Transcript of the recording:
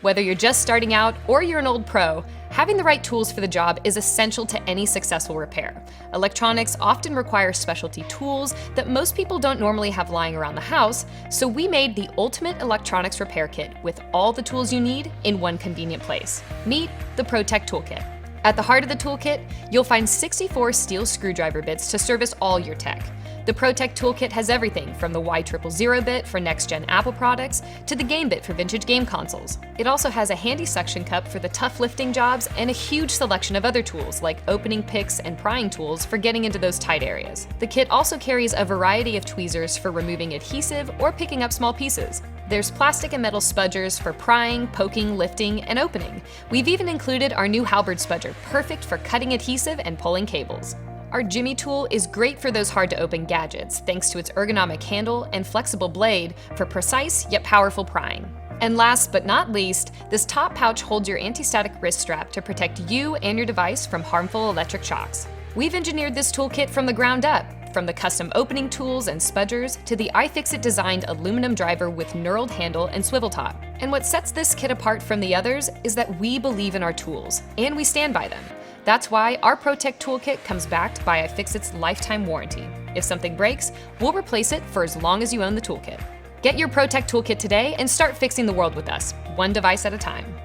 Whether you're just starting out or you're an old pro, having the right tools for the job is essential to any successful repair. Electronics often require specialty tools that most people don't normally have lying around the house, so we made the ultimate electronics repair kit with all the tools you need in one convenient place. Meet the ProTech Toolkit. At the heart of the toolkit, you'll find 64 steel screwdriver bits to service all your tech. The ProTech Toolkit has everything from the Y000 bit for next-gen Apple products to the Game bit for vintage game consoles. It also has a handy suction cup for the tough lifting jobs and a huge selection of other tools like opening picks and prying tools for getting into those tight areas. The kit also carries a variety of tweezers for removing adhesive or picking up small pieces. There's plastic and metal spudgers for prying, poking, lifting, and opening. We've even included our new halberd spudger, perfect for cutting adhesive and pulling cables. Our Jimmy tool is great for those hard-to-open gadgets thanks to its ergonomic handle and flexible blade for precise yet powerful prying. And last but not least, this top pouch holds your anti-static wrist strap to protect you and your device from harmful electric shocks. We've engineered this toolkit from the ground up, from the custom opening tools and spudgers to the iFixit designed aluminum driver with knurled handle and swivel top. And what sets this kit apart from the others is that we believe in our tools, and we stand by them. That's why our ProTech Toolkit comes backed by iFixit's lifetime warranty. If something breaks, we'll replace it for as long as you own the toolkit. Get your ProTech Toolkit today and start fixing the world with us, one device at a time.